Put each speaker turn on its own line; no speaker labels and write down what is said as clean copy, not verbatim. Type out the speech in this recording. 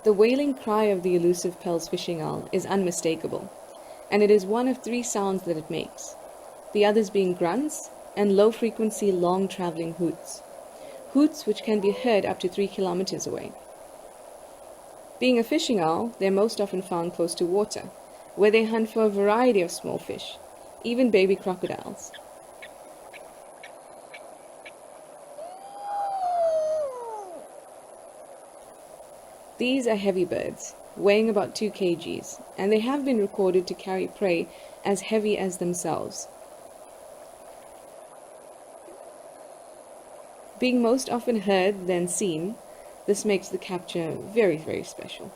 The wailing cry of the elusive Pell's fishing owl is unmistakable, and it is one of 3 sounds that it makes, the others being grunts and low-frequency, long-traveling hoots. Hoots which can be heard up to 3 kilometers away. Being a fishing owl, they're most often found close to water, where they hunt for a variety of small fish, even baby crocodiles. These are heavy birds, weighing about 2 kgs, and they have been recorded to carry prey as heavy as themselves. Being most often heard than seen, this makes the capture very, very special.